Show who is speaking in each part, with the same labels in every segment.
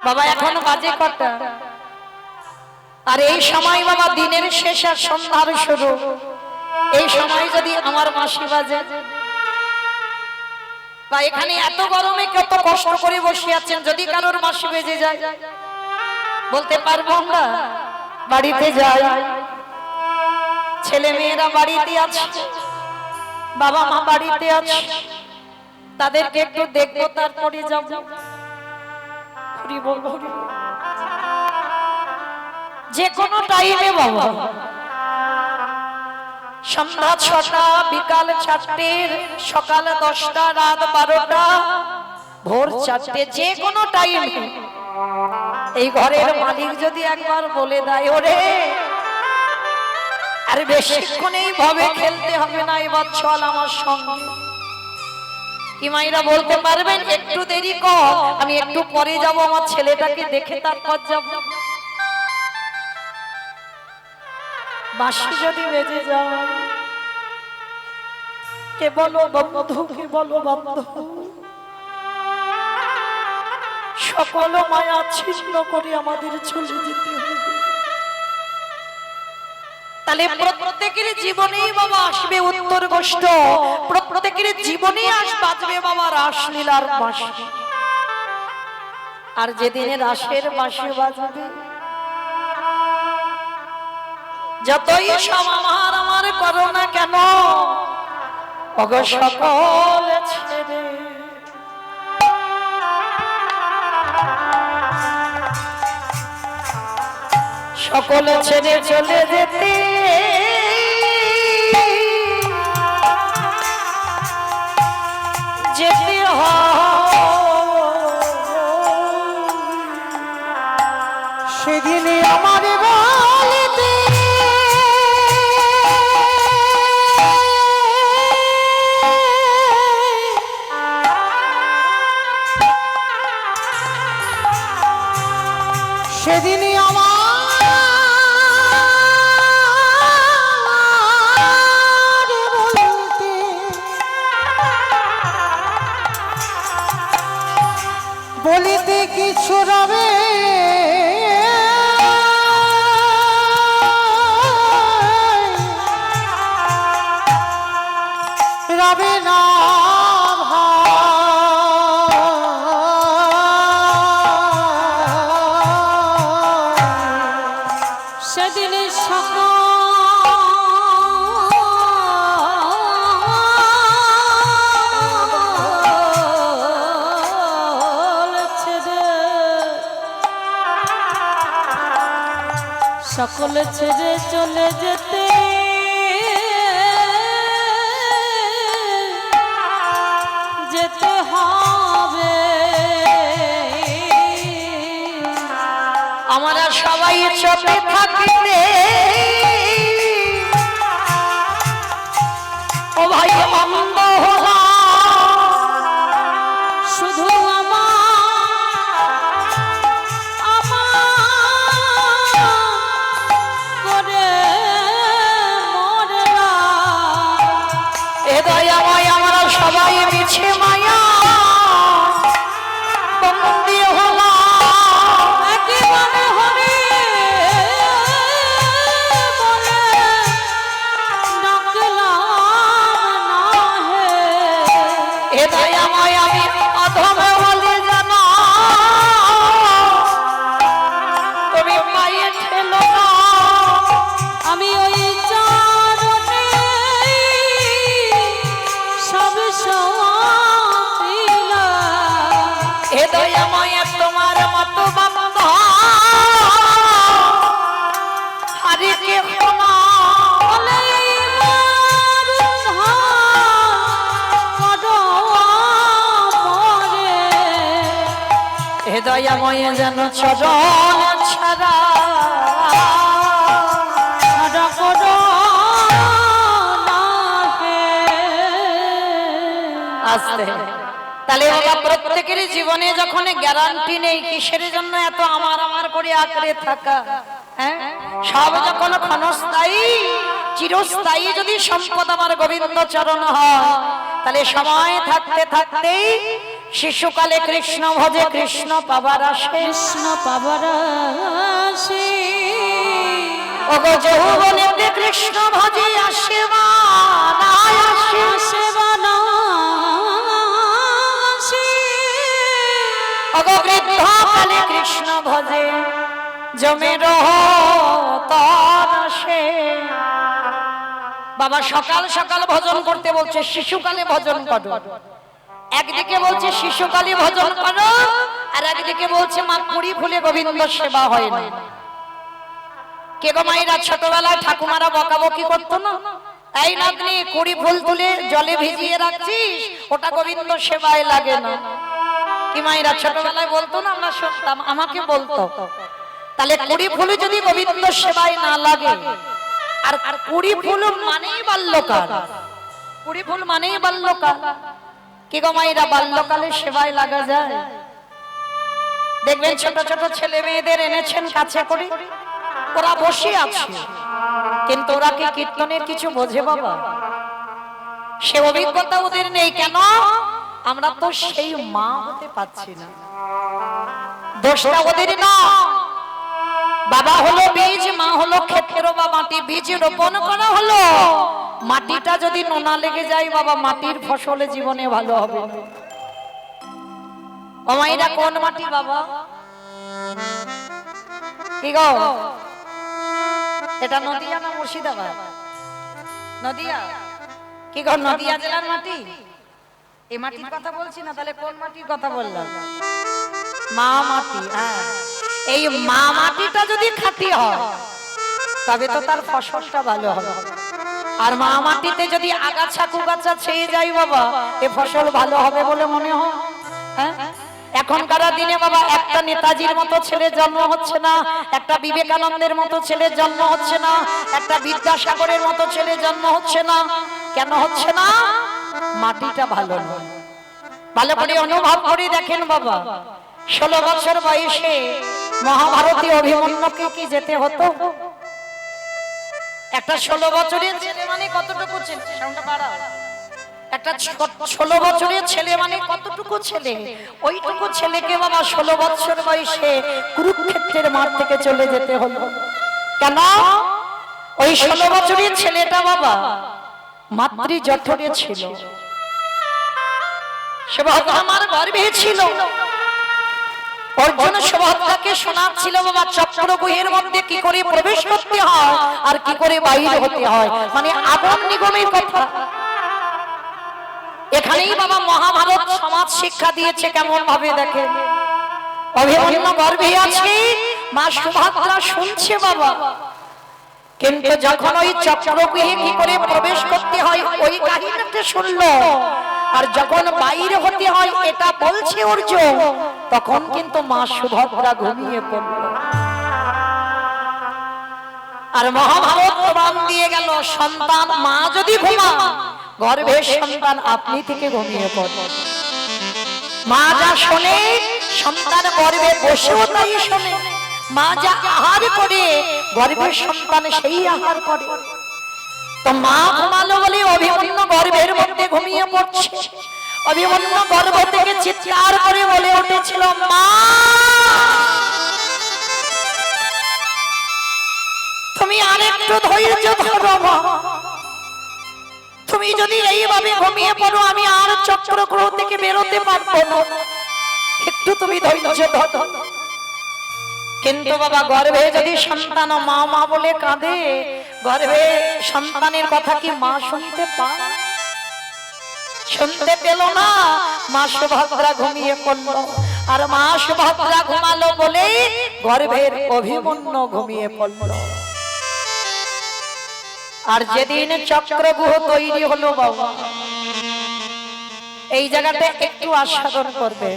Speaker 1: বাবা এখন বাজে কটা? আর এই সময় বাবা দিনের শেষ আর সন্ধ্যার শুরু, এই সময় যদি আমার মাসি বাজে বা এখানে এত গরমে কত কষ্ট করে বসে আছেন, যদি কারোর মাসি বেজে যায় বলতে পারবো আমরা বাড়িতে যাই, ছেলে মেয়েরা বাড়িতে আছে, বাবা মা বাড়িতে আছে, তাদেরকে একটু দেখবো তারপরে যাবো। যে কোনো টাইমে বাবা, সন্ধ্যা ৬টা, বিকাল ৪টের, সকাল ১০টা, রাত ১২টা, ভোর ৪টে, যে কোনো টাইমে এই ঘরের মালিক যদি একবার বলে দেয় ওরে আর বেশিক্ষণ এইভাবে খেলতে হবে না, এবার চল আমার সঙ্গে, কি মাইরা বলতে পারবেন একটু দেরি কর, আমি একটু পরে যাব, আমার ছেলেটাকে দেখে তারপর যাব। বাঁশি যদি বেজে যায় কে বলো বন্ধু, কে বলো বন্ধু, সকল মায়া ছিন্ন করে আমাদের চলে যেতে হবে। তাহলে প্রত্যেকের জীবনেই বাবা আসবে উত্তর গোষ্ঠ, প্রত্যেকের জীবনেই বাজবে বাবা রাসলীলার বাঁশি। আর যেদিনে রাসের বাঁশি বাজবে, যতই সব আমার আমার করো না কেন, অগ সকল ছেড়ে সকল ছেড়ে চলে যেতে যেতে সেদিনে আমার বলতে সেদিনই আমার বলতে বলিতে কিছু রবে রবে না
Speaker 2: সকল ছেড়ে চলে যেতে যেতে হবে।
Speaker 1: আমরা সবাই চলে থাকতে ও ভাই মন্দ হলো
Speaker 2: শুধু
Speaker 1: সবাই মিছে মায়া বন্দী হলো
Speaker 2: একেবারে হরে বলে ডাকলাম না হে।
Speaker 1: এ দয়াময় আমি অধম বলে জানো, তুমি পায়ে ঠেলো না,
Speaker 2: আমি ওই চরণে সব
Speaker 1: এ দয়াময় তোমার মতো বান্ধব হারি কে হোনা এ দয়াময় যেন চরণ ছাড়া আসতে। তাহলে বাবা প্রত্যেকের জীবনে যখন গ্যারান্টি নেই, কিসের জন্য এত আমার আমার করে আঁকড়ে থাকা? হ্যাঁ, সব যখন ক্ষণস্থায়ী চিরস্থায়ী যদি সম্পদ আমার গোবিন্দ চরণ হয়, তাহলে সময় থাকতে থাকতেই শিশুকালে কৃষ্ণ ভজে কৃষ্ণ পাবার আসে,
Speaker 2: কৃষ্ণ পাবার আসে,
Speaker 1: ওগো যৌবনেতে কৃষ্ণ ভজে আসে বানায় আসে,
Speaker 2: আসে বানাসে,
Speaker 1: ওগো বৃদ্ধকালে কৃষ্ণ ভজে জমে রহতন আসে। বাবা সকাল সকাল ভজন করতে বলছে, শিশুকালে ভজন করো। একদিকে বলছে শিশুকালে ভজন করো, আর একদিকে বলছে মা কুড়ি ফুলে গোবিন্দ সেবা হয় না। কে গো মায়েরা ছোটবেলায় ঠাকুমারা বকাবকি করতো না, এই নাতনি কুড়ি ফুল তুলে জলে ভিজিয়ে রাখছিস, ওটা গোবিন্দ সেবায় লাগে না। কি মায়েরা ছোটবেলায় বলতো না, আমরা শুনতাম, আমাকে বলতো। তাহলে কুড়ি ফুল যদি গোবিন্দ সেবায় না লাগে, আর কুড়ি ফুল মানেই বাল্যকাল, কুড়ি ফুল মানেই বাল্যকাল। কি গো মায়েরা বাল্যকালে সেবায় লাগা যায়? দেখবেন ছোট ছোট ছেলে মেয়েদের এনেছেন কাছে করে, ওরা বসে আছে, কিন্তু ওরা কি কীর্তনের কিছু বোঝে বাবা? সে অভিজ্ঞতা ওদের নেই। কেন? আমরা তো সেই মা হতে পারছি না। দোষটা ওদের না। বাবা হলো বীজ, মা হলো ক্ষেত্র বা মাটি। বীজ রোপণ করা হলো, মাটিটা যদি নোনা লেগে যায় বাবা, মাটির ফসলে জীবনে ভালো হবে না। ও মায়েরা কোন মাটি বাবা? কি গো, এটা নদিয়া না মুর্শিদাবাদ? নদিয়া। কি গো, নদিয়া জেলার মাটি? এই মাটির কথা বলছি না, তাহলে কোন মাটির কথা বললাম? মা মাটি। হ্যাঁ, এই মা মাটিটা যদি খাঁটি হয় তবে তো তার ফসলটা ভালো হবে। আর মা মাটিতে যদি আগাছা কুগাছা ছেয়ে যায় বাবা, এ ফসল ভালো হবে বলে মনে হয়? হ্যাঁ, এখনকার দিনে বাবা একটা নেতাজির মতো ছেলের জন্ম হচ্ছে না, একটা বিবেকানন্দের মতো ছেলের জন্ম হচ্ছে না, একটা বিদ্যাসাগরের মতো ছেলের জন্ম হচ্ছে না। কেন হচ্ছে না? মাটিটা ভালো নয়। ভালো করে অনুভব করে দেখেন বাবা, 16 বছর বয়সে মহাভারতী অভিমন্যুকে কি যেতে হতো? একটা 16 বছরের ছেলে মানে কতটুকু ছেলে? সাউন্ডটা বাড়াও। একটা 16 বছরের ছেলে মানে কতটুকু ছেলে? ওইটুকু ছেলেকে বাবা 16 বছর বয়সে কুরুক্ষেত্রের মাঠ থেকে চলে যেতে হলো। কেন? ওই 16 বছরের ছেলেটা বাবা মাতৃ জঠরে ছিল, আমার গর্ভে ছিল। অর্জুন সুভদ্রাকে শোনাচ্ছিল বাবা চক্রগুহের মধ্যে কি করে প্রবেশ করতে হয় আর কি করে বাইরে হতে হয়, মানে আগম নিগমের কথা। এখানেই বাবা মহাভারত সমাজ শিক্ষা দিয়েছে কেমন ভাবে দেখেন। অভিমন্যু গর্ভে আছে, মা সুভদ্রা শুনছে বাবা, কিন্তু যখন ওই চক্রগুহে কি করে প্রবেশ করতে হয় ওই কাহিনীটা শুনলো, আর যখন বাইরে হতে হয় এটা বলছে অর্জুন, তখন কিন্তু মা সুভদ্রা ঘুমিয়ে পড়ল। আর মহাভারত প্রমাণ দিয়ে গেল, সন্তান মা যদি ঘুমা, গর্ভের সন্তান আপনি থেকে ঘুমিয়ে পড়ে। মা যা শোনে সন্তান গর্ভে বসেও তাই শোনে। মা যা আহার করে গর্ভের সন্তান সেই আহার করে। তো মা ঘুমালো বলে অভিমন্যু গর্ভের মধ্যে ঘুমিয়ে পড়ছে। অভিমন্যু গর্ভ থেকে চিৎকার করে বলে উঠেছিল, মা তুমি আরেকটু ধৈর্য ধরো, মা তুমি যদি এইভাবে ঘুমিয়ে পড়ো আমি আর চক্রগ্রহ থেকে বেরোতে পারবো না, একটু তুমি ধৈর্য ধরো। কিন্তু বাবা গর্ভে যদি সন্তান মা মা বলে কাঁদে, গর্ভে সন্তানের কথা কি মা শুনতে পায়? শুনতে পেল না। মা সুভদ্রা ঘুমিয়ে পড়ল, আর মা সুভদ্রা ঘুমালো বলে গর্ভের অভিমন্যু ঘুমিয়ে পড়ল। আর যেদিন চক্রগুহ তৈরি হলো বাবা, এই জায়গাটা একটু আস্বাদন করবে।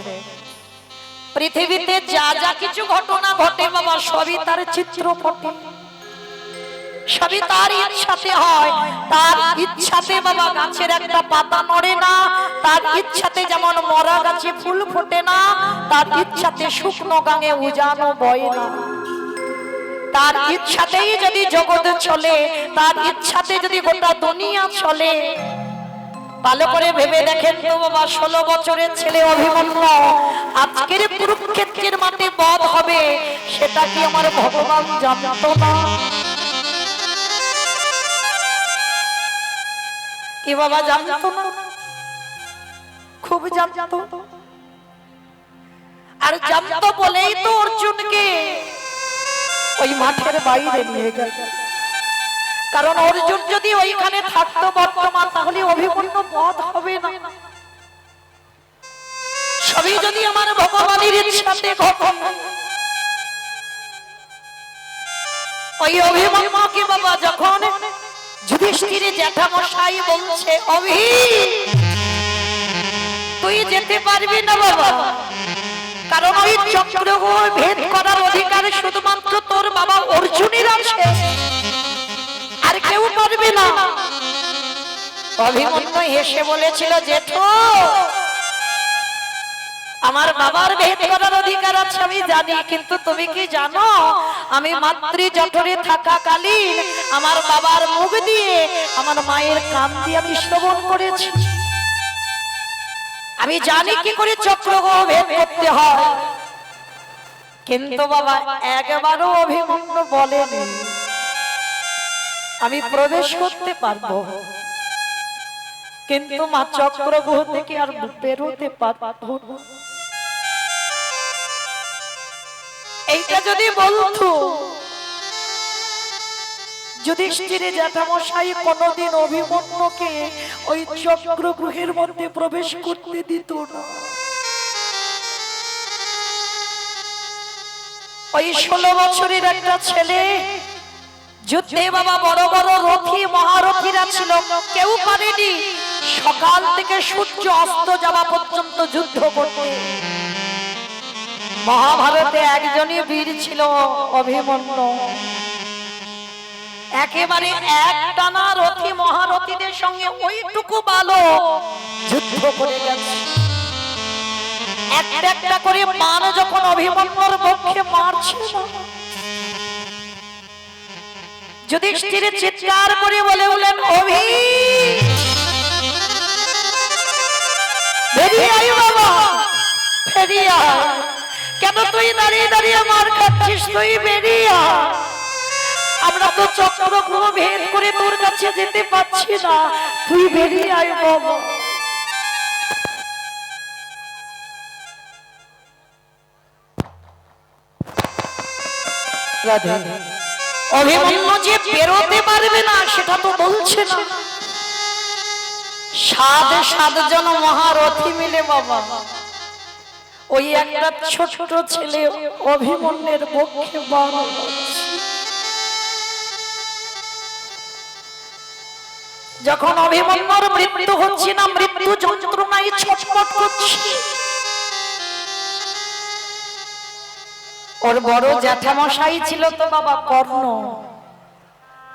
Speaker 1: পৃথিবীতে যা যা কিছু ঘটনা ঘটে বাবা সবই তার চিত্রপটে, সবই তার ইচ্ছাতে হয়। তার ইচ্ছাতে বাবা গাছের একটা পাতা নড়ে না, তার ইচ্ছাতে যেমন মরা গাছে ফুল ফোটে না, তার ইচ্ছাতে শুকনো গাঙে উজানো বয় না। তার ইচ্ছাতেই যদি জগৎ চলে, তার ইচ্ছাতে যদি গোটা দুনিয়া চলে, ভালো করে ভেবে দেখেন তো বাবা, 16 বছরের ছেলে অভিমন্যু আজকের কুরুক্ষেত্রের মাঠে বধ হবে, সেটা কি আমার ভগবান জানতো না? কি বাবা জানতো না? খুব জানতো। আর জানতো বলেই তো অর্জুনকে ওই মাঠের বাইরে নিয়ে গেল। কারণ অর্জুন যদি ওইখানে থাকতো বর্তমান, তাহলে অভিমন্যু বধ হবে না। সবই যদি আমার ভগবানের ইচ্ছাতে ঘটে। ওই অভিমন্যুকে বাবা যখন যুধিষ্ঠিরের জ্যাঠামশাই বলছে, অভি তুই যেতে পারবি না বাবা, কারণ ওই চক্রকে ভেদ করার অধিকার শুধুমাত্র তোর বাবা অর্জুনের আছে, আর কেউ পারবে না। অভিমন্যু হেসে বলেছিল, জেঠু আমার বাবার ভেদ করার অধিকার আছে আমি জানি, কিন্তু তুমি কি জানো আমি মাতৃ জঠরে থাকাকালীন আমার বাবার মুখ দিয়ে আমার মায়ের কান দিয়ে আমি শ্রবণ করেছি। আমি জানি কি করে চক্রকে ভেদ করতে হয়। কিন্তু বাবা একবারও অভিমন্যু বলেনি আমি প্রবেশ করতে পারবো, কিন্তু মা চক্রগ্রহ থেকে আর বেরোতে পারবো না। এইটা যদি বলতো, যুধিষ্ঠিরের জ্যাঠামশাই কোনদিন অভিমন্যুকে ওই চক্রগ্রহের মধ্যে প্রবেশ করতে দিত না। ওই 16 বছরের একটা ছেলে যুদ্ধে বাবা বড় বড় রথী মহারথীরা ছিল, কেউ পারেনি সকাল থেকে সূর্য অস্ত যাওয়া পর্যন্ত যুদ্ধ করতে। মহাভারতে একজনই বীর ছিল অভিমন্যু। একেবারে একটানা রথী মহারথীদের সঙ্গে ওইটুকু ভালো যুদ্ধ করে গেছে। একটা একটা করে মান যখন অভিমন্যুর পক্ষে মারছে, যুধিষ্ঠির চিৎকার করে বলে বলেন, অভি বেরিয়ে আয় বাবা, বেরিয়ে আয়। কেন তুই দাঁড়িয়ে দাঁড়িয়ে মার খাচ্ছিস? তুই বেরিয়ে আয়। আমরা তো চক্রগ্রহ ভেদ করে তোর কাছে যেতে পারছি না, তুই বেরিয়ে আয় বাবা। রাধে অভিমন্যু যে বেরোতে পারবে না সেটা তো বলছে না। 7 জন মহারথী মিলে বাবা ওই একটা ছোট ছেলে অভিমন্যুর পক্ষে বান যখন অভিমন্যুর মৃত্যু হচ্ছে না, মৃত্যু যন্ত্রণায় ছটফট করছে। ওর বড় জ্যাঠামশাই ছিল তো বাবা কর্ণ,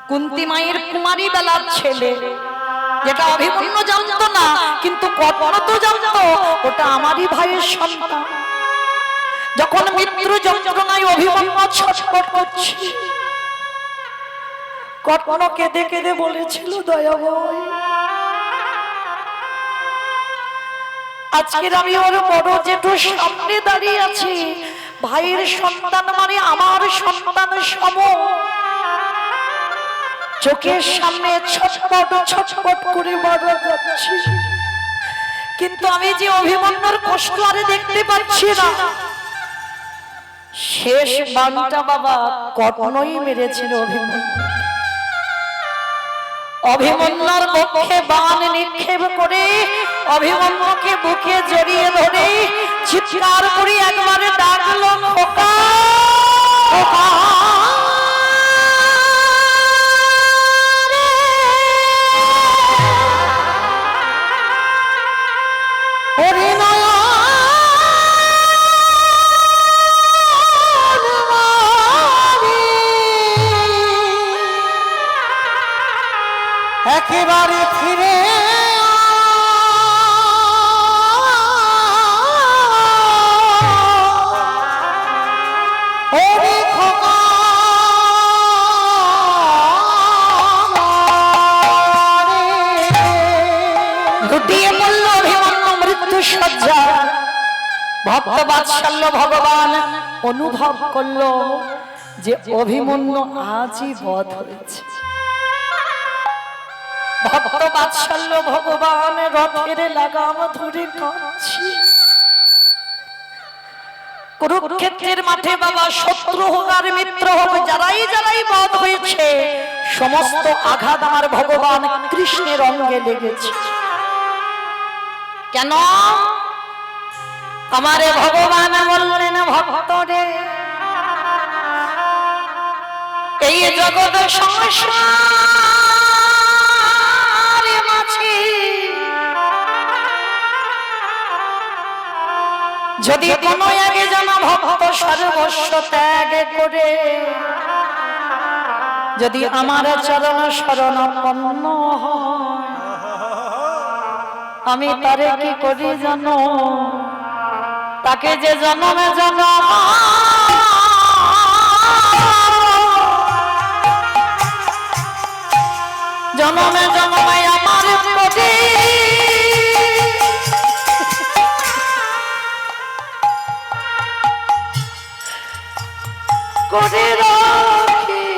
Speaker 1: কুন্তী মায়ের কুমারী বেলার ছেলে, যেটা অভিমন্যু জানতো না, কিন্তু কর্ণ তো জানতো ওটা আমারই ভাইয়ের সন্তান। যখন মৃত্যু যন্ত্রণায় অভিমন্যু ছটফট করছে, কর্ণ কেঁদে কেঁদে বলেছিল, দয়াময় আজকের আমি ওর বড় জেঠুর সামনে দাঁড়িয়ে আছি, ভাইয়ের সন্তান মানে আমার সন্তান সম, চোখের সামনে ছটফট ছটফট করে মারা যাচ্ছে, কিন্তু আমি যে অভিমন্যুর কষ্ট আর দেখতে পাচ্ছি না। শেষ বাণটা বাবা কর্ণই মেরেছিল অভিমন্যু। অভিমন্যুর পক্ষে বাণ নিক্ষেপ করে অভিমন্যুকে বুকে জড়িয়ে ধরে চিৎকার করে একবারে ডাকলো, খোকা খোকা।
Speaker 2: একেবারে ফিরে
Speaker 1: লুটিয়ে পড়ল অভিমন্যু মৃত্যু সজ্জা। ভক্ত বাৎসল্য ভগবান অনুভব করলো যে অভিমন্যু আজই বধ হয়েছে। ভক্ত বাৎসল্য ভগবান রথের লাগাম ধরে কাঁদছে। কুরুক্ষেত্রের মাঠে বাবা শত্রু হোক আর মিত্র হোক, যারাই যারাই বধ হয়েছে, সমস্ত আঘাত আমার ভগবান কৃষ্ণের অঙ্গে লেগেছে। কেন? আমারে ভগবান বললেন, ভক্তরে এই জগৎ সংসারে মাঝে যদি কোনো আগে জানা ভক্ত সর্বস্ব ত্যাগ করে যদি আমার চরণ শরণাপন্ন হয়, আমি তারে কি করি জানো? তাকে যে জন্মে জন্ম জন্মে জন্মে আমার প্রতি করে রাখি,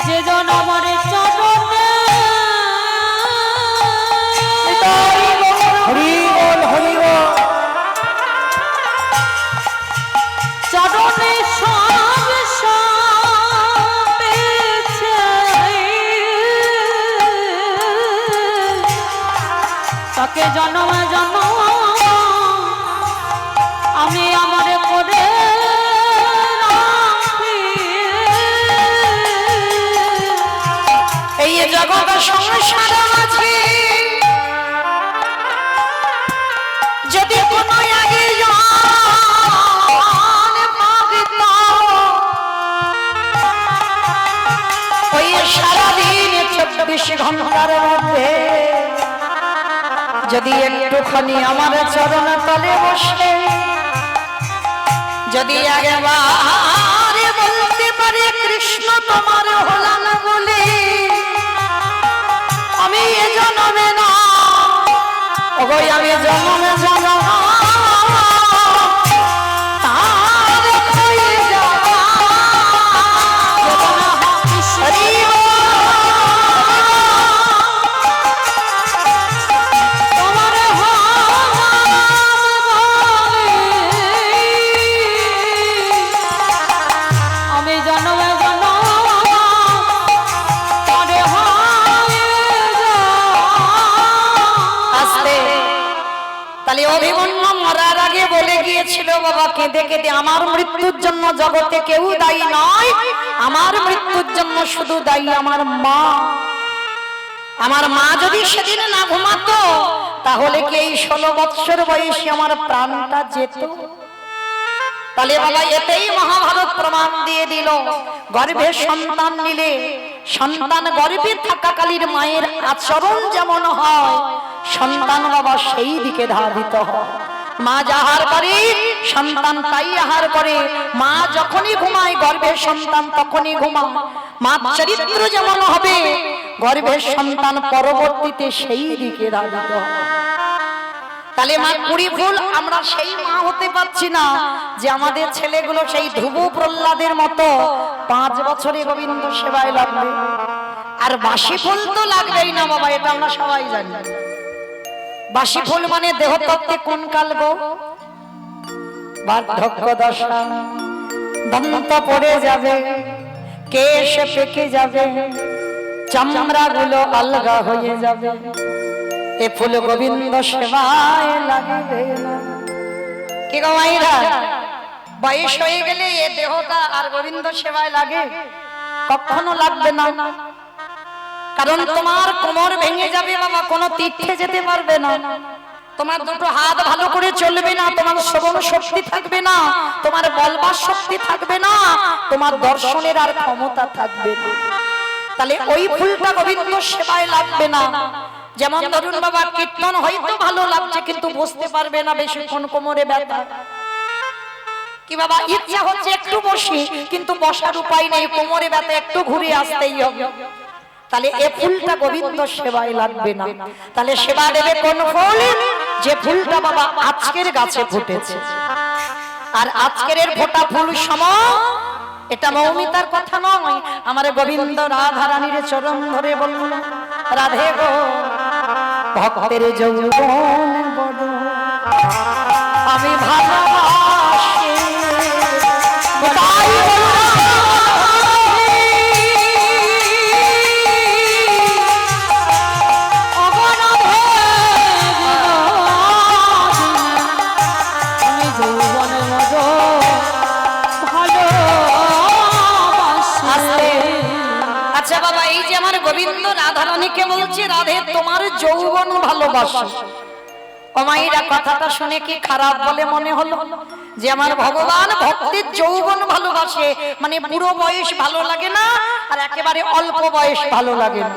Speaker 2: যে জন আমার চরণে
Speaker 1: হরি বল হরি বল।
Speaker 2: চরণে সব পেয়েছে, তাকে জন্ম জন্ম আমি আমারে করে রাখি।
Speaker 1: এই জগৎ সংসার আছে যদি কোনো আগে ওই সারাদিন 24 ঘন্টার মধ্যে যদি একটুখানি আমার চরণ তলে বসে যদি একবার বলতে পারে কৃষ্ণ তোমার হলাম বলে, আমি এ জন্মে না ওই আমি জন্মে জন্ম তার হয়ে যাব। হরি বল।
Speaker 2: তোমার আমি জন্মে জন্ম পরে
Speaker 1: আস্তে তাহলে অভিমন্যু মরার আগে বলে গিয়েছিল বাবা কেঁদে কেঁদে, আমার মৃত্যুর জন্য জগতে কেউ দায়ী নয়, আমার মৃত্যুর জন্য শুধু দায়ী আমার মা। আমার মা যদি সেদিন না ঘুমাতো তাহলে কি এই 16 বৎসর বয়সী আমার প্রাণটা যেত? তাহলে বাবা এতেই মহাভারত প্রমাণ দিয়ে দিল, গর্ভে সন্তান নিলে সন্তান গর্ভে থাকাকালীন মায়ের আচরণ যেমন হয় সন্তান বাবা সেই দিকে ধাবিত হয়। মা যাহার করে সন্তান তাই আহার করে, মা যখনই ঘুমায় গর্ভের সন্তান তখনই ঘুমায়। মা চরিত্র যেমন হবে গর্ভের সন্তান পরবর্তীতে সেই দিকে ধাবিত হয়। তাহলে মা কুড়ি ফুল আমরা সেই মা হতে পারছি না যে আমাদের ছেলেগুলো সেই ধ্রুব প্রহ্লাদের মতো 5 বছরে গোবিন্দ সেবায় লাগবে। আর বাসি ফুল তো লাগবেই না বাবা, এটা আমরা সবাই জানি। বাসি ফুল মানে দেহতত্ত্বে কোন কাল গো? বার্ধক্য দশা, দন্ত পড়ে যাবে, কেশ পেকে যাবে, চামড়া গুলো আলগা হয়ে যাবে, এ ফুল গোবিন্দ সেবায় লাগবে না। কি গো মাইরা, বয়স হয়ে গেলে এ দেহটা আর গোবিন্দ সেবায় লাগে? কখনো লাগবে না। কারণ তোমার কোমর ভেঙে যাবে বাবা, কোনো তীর্থে যেতে পারবে না, তোমার দুটো হাত ভালো করে চলবে না, তোমার শ্রবণ শক্তি থাকবে না, তোমার বলবার শক্তি থাকবে না, তোমার দর্শনের আর ক্ষমতা থাকবে না। তাহলে ওই ফুলটা গোবিন্দ সেবায় লাগবে না। যেমন ধরুন বাবা কীর্তন হয়তো ভালো লাগছে কিন্তু বুঝতে পারবে না, বেশিক্ষণ কোমরে ব্যথা। কি বাবা ইচ্ছা হচ্ছে একটু বসি কিন্তু বসার উপায় নেই, কোমরে ব্যথা, একটু ঘুরে আসতেই হবে। তাহলে এ ফুলটা গোবিন্দ সেবায় লাগবে না। তাহলে সেবা দেবে কোন ফুল? যে ফুলটা বাবা আজকের গাছে ফুটেছে। আর আজকের এর ফোটা ফুল সম, এটা মৌমিতার কথা নয়, আমার গোবিন্দ রাধা রানীর চরণ ধরে বলল, রাধে গো ভক্তের যৌবন বড় আমি ভালোবাসি, তাই গোবিন্দ রাধা রানীকে বলছে, রাধে তোমার যৌবন ভালোবাসে। ও মায়েরা, কথাটা শুনে কি খারাপ বলে মনে হলো? যে আমার ভগবান ভক্তের যৌবন ভালোবাসে, মানে বুড়ো বয়স ভালো লাগে না, আর একেবারে অল্প বয়স ভালো লাগে না।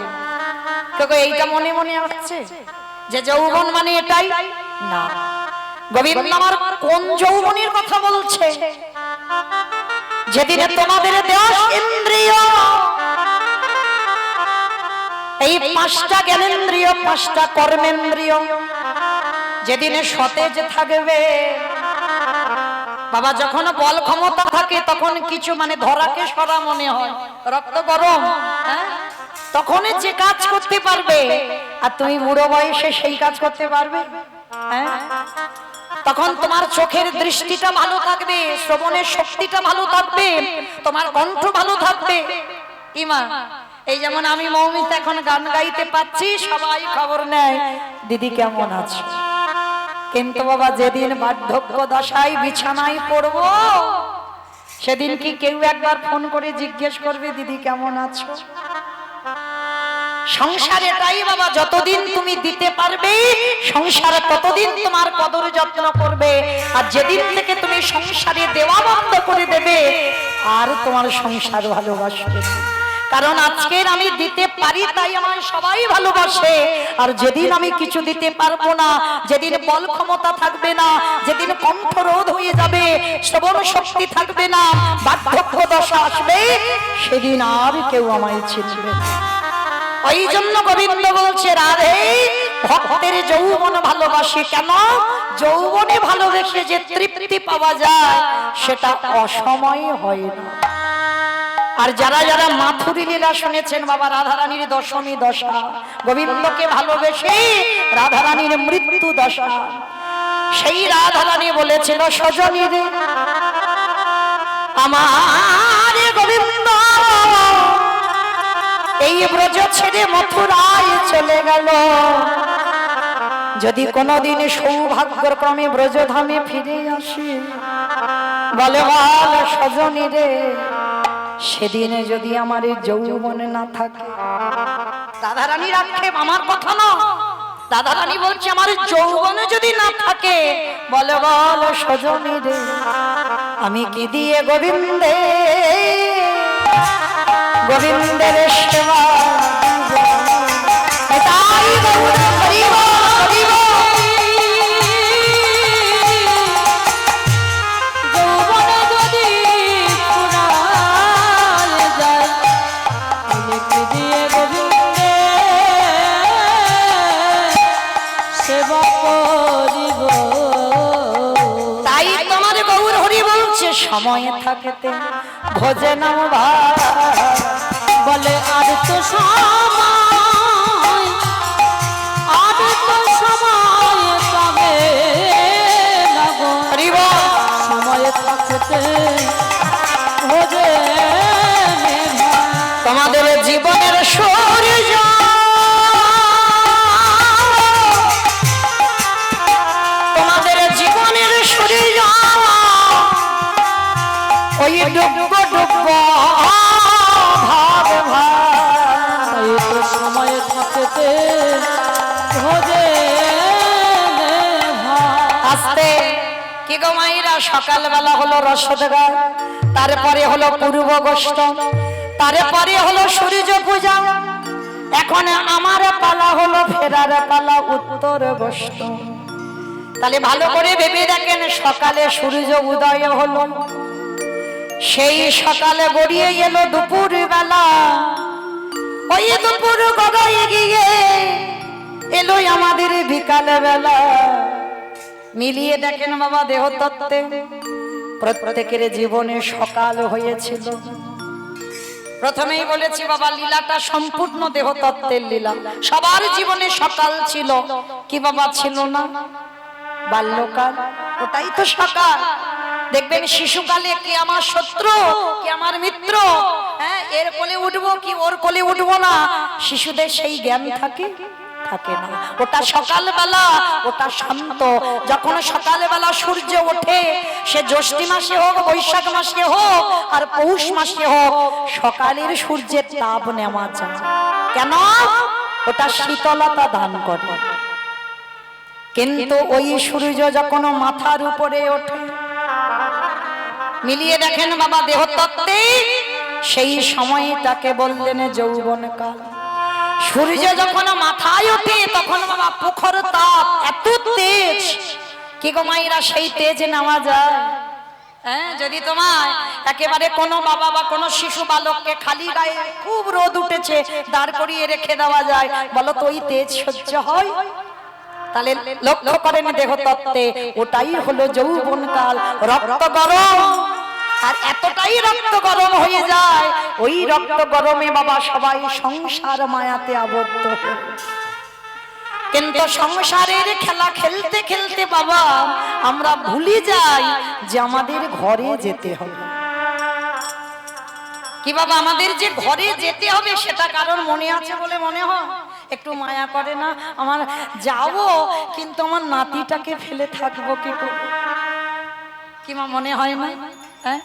Speaker 1: কেউ এইটা মনে মনে আসছে যে যৌবন মানে এটাই না। গোবিন্দ আমার কোন যৌবনের কথা বলছে? যেদিনে তোমাদের দেশ ইন্দ্রিয়, এই পাঁচটা জ্ঞানেন্দ্রিয়, পাঁচটা কর্মেন্দ্রিয় যেদিনে সতেজ থাকবে বাবা, যখন বল ক্ষমতা থাকে তখন কিছু মানে ধরাকে সরা মনে হয়, রক্ত গরম, তখন যে কাজ করতে পারবে। আর তুমি বুড়ো বয়সে সেই কাজ করতে পারবে? তখন তোমার চোখের দৃষ্টিটা ভালো থাকবে, শ্রবণের শক্তিটা ভালো থাকবে, তোমার কণ্ঠ ভালো থাকবে। ইমা, এই যেমন আমি মৌমিতা এখন গান গাইতে পাচ্ছি, সবাই খবর নেয় দিদি কেমন আছে। কিন্তু বাবা যেদিন বার্ধক্য দশায় বিছানায় পড়বো, সেদিন কি কেউ একবার ফোন করে জিজ্ঞেস করবে দিদি কেমন আছো? সংসার এটাই বাবা, যতদিন তুমি দিতে পারবে সংসারে ততদিন তোমার কদর যত্ন করবে। আর যেদিন থেকে তুমি সংসারে দেওয়া বন্ধ করে দেবে, আর তোমার সংসার ভালোবাসবে। কারণ আজকের আমি দিতে পারি তাই আমার সবাই ভালোবাসে। আর যেদিন আমি কিছু দিতে পারবো না, যেদিন বল ক্ষমতা থাকবে না, যেদিন কণ্ঠরোধ হয়ে যাবে, শ্রবণ শক্তি থাকবে না, বার্ধক্য দশা আসবে, সেদিন আর কেউ আমায় চিনবে না। ওই জন্য গোবিন্দ বলছে, রাধে ভক্তের যৌবন ভালোবাসে। কেন? যৌবনে ভালোবেসে যে তৃপ্তি পাওয়া যায় সেটা অসময় হয় না। আর যারা যারা মাথুরী লীলা শুনেছেন বাবা, রাধারানীর দশমী দশা, গোবিন্দকে ভালোবেসে রাধারানীর মৃত্যু দশা। সেই রাধারানী বলেছিল, সজনী রে আমার গোবিন্দ এই ব্রজ ছেড়ে মথুরায় চলে গেল, যদি কোনদিন সৌভাগ্যক্রমে ব্রজধামে ফিরে আসি, বলে বল সজনী রে সেদিনে যদি আমার যৌবনে না থাকে। রাধারানীর আক্ষেপ, আমার কথা না। রাধারানী বলছে, আমার যৌবনে যদি না থাকে, বলে বল সজনী রে আমি কি দিয়ে গোবিন্দে গোবিন্দের সেবা তাই করিব করিব। সময় থাকতে ভোজে নাম
Speaker 2: বলে আর তো সময়, আর তো সময় পাবে লাগো, সময় থাকতে ভোজে।
Speaker 1: তোমাদের জীবনের সূর্য তোমাদের জীবনের সূর্য ওই ডুব ডুব ভাব ভাই,
Speaker 2: সময় থাকতে ভোজে।
Speaker 1: আস্তে কি গো মাইরা, সকালবেলা হলো রসদগার, তারপরে হলো পূর্ব গোষ্ঠ, তারপরে হলো সূর্য পূজা, এখন আমার পালা হলো ফেরার পালা উত্তর গোষ্ঠ। তাহলে ভালো করে ভেবে দেখেন, সকালে সূর্য উদয় হলো, সেই সকালে গড়িয়ে এলো দুপুর বেলা, ওই দুপুর গড়াই গিয়ে এলোই আমাদের বিকাল বেলা। মিলিয়ে দেখেন বাবা দেহ তত্ত্বে প্রত্যেকের জীবনে সকাল হয়েছিল। প্রথমেই বলেছি বাবা লীলাটা সম্পূর্ণ দেহ তত্ত্বের লীলা। সবার জীবনে সকাল ছিল, কি বাবা ছিল না? বাল্যকাল, ওটাই তো সকাল। দেখবেন শিশুকালে কি আমার শত্রু কি আমার মিত্র, হ্যাঁ এর কোলে উঠবো কি ওর কোলে উঠবো না, শিশুদের সেই জ্ঞান থাকে থাকে না। ওটা সকালবেলা, ওটা শান্ত। যখন সকালবেলা সূর্য ওঠে, সে জ্যৈষ্ঠ মাসে হোক, বৈশাখ মাসে হোক, আর পৌষ মাসে হোক, সকালের সূর্যের তাপ নেওয়া যায়। কেন? ওটা শীতলতা দান করে। কিন্তু ওই সূর্য যখন মাথার উপরে ওঠে, মিলিয়ে দেখেন বাবা দেহ তত্ত্বে সেই সময়টাকে বললেন যৌবনকাল। সূর্য যখন মাথায় ওঠে তখন বাবা প্রখর তাপ, এত তেজ, কি গো মায়েরা সেই তেজ নেওয়া যায়? হ্যাঁ, যদি তোমার একেবারে কোনো বাবা বা কোনো শিশু বালককে খালি গায়ে খুব রোদ উঠেছে দাঁড় করিয়ে রেখে দেওয়া যায়, বলো তো ওই তেজ সহ্য হয়? তাহলে লক্ষ্য করেন দেহ তত্ত্বে ওটাই হলো যৌবনকাল। রক্ত গরম, আর এতটাই রক্ত গরম হয়ে যায়, ওই রক্ত গরমে বাবা সবাই সংসার মায়াতে আবদ্ধ। কিন্তু সংসারের খেলা খেলতে খেলতে বাবা আমরা ভুলে যাই যে আমাদের ঘরে যেতে হবে। কি বাবা আমাদের যে ঘরে যেতে হবে সেটা কারণ মনে আছে বলে মনে হয়? একটু মায়া করে না? আমার যাবো কিন্তু আমার নাতিটাকে ফেলে থাকবো কি করে? কি মা মনে হয় না? হ্যাঁ,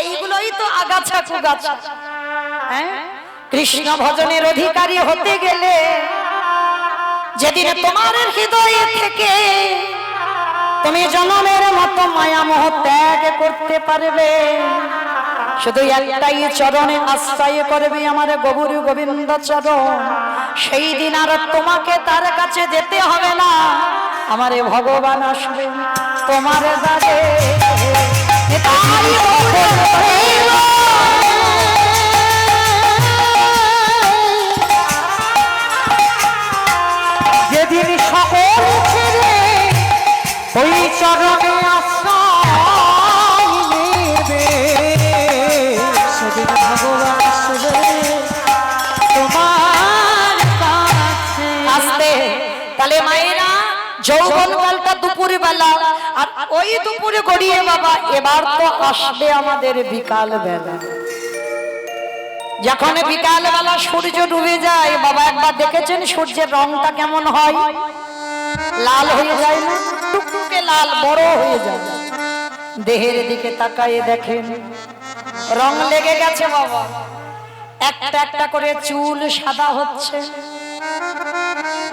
Speaker 1: এইগুলোই তো আগাছা কুগাছা। হ্যাঁ, কৃষ্ণ ভজনের অধিকারী হতে গেলে যেদিন তোমার হৃদয় থেকে তুমি জনমের মতো মায়া মোহ ত্যাগ করতে পারবে, শুধু একটাই চরণে আশ্রয় করবে আমার গৌর গোবিন্দ চরণ, সেই দিন আর তোমাকে তার কাছে যেতে হবে না। আমার ভগবান আসবে তোমার দ্বারে। যেদিন সকল ছেড়ে ওই চরণে আশ্রয় নেবে, সেদিন ভগবান আসবে তোমার কাছে। আসতে তাহলে মায়েরা যৌবনকালটা দুপুর বেলা, আর ওই দুপুরে গড়িয়ে বাবা এবার তো আসবে আমাদের বিকাল বেলা। যখন বিকাল বেলা সূর্য ডুবে যায় বাবা, একবার দেখেছেন সূর্যের রংটা কেমন হয়? লাল হয়ে যায় না? টুকটুকে লাল, বড় হয়ে যায়। দেহের দিকে তাকায় দেখেন রং লেগে গেছে বাবা, একটা একটা করে চুল সাদা হচ্ছে,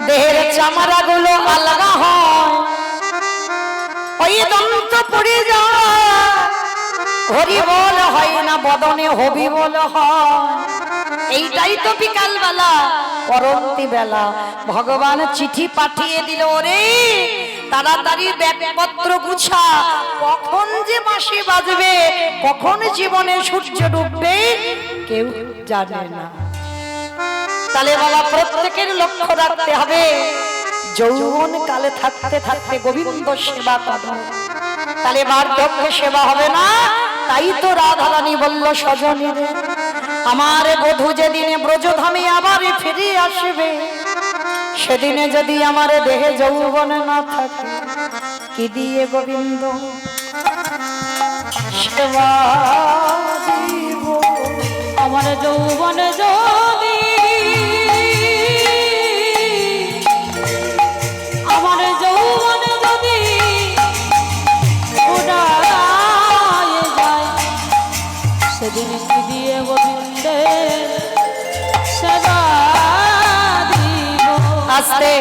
Speaker 1: দেহের চামড়া গুলো আলগা হয়, ওই দন্ত পড়ে যায়, হরি বল হয় না বদনে হবি বল হয়। এইটাই তো বিকাল বেলা, পরবর্তী বেলা। ভগবান চিঠি পাঠিয়ে দিল, ওরে তাড়াতাড়ি ব্যাগপত্র গুছা, কখন যে মাসি বাজবে, কখন জীবনে সূর্য ডুববে কেউ জানে না। তাহলে বাবা প্রত্যেকের লক্ষ্য রাখতে হবে যৌবন কালে থাকতে থাকতে গোবিন্দ সেবা করো, তাহলে বার্ধক্য সেবা হবে না। তাই তো রাধারানী বলল সজনীরে, আমার বধূ যেদিনে ব্রজধামে আবার ফিরে আসবে, সেদিনে যদি আমার দেহে যৌবন না থাকে, কি দিয়ে গোবিন্দ সেবা দিব?
Speaker 2: আমার যৌবন যদি আমার যৌবন যদি উড়ায় যায়, সেদিন কি দিয়ে গোবিন্দের সেবা দিব?
Speaker 1: আস্তে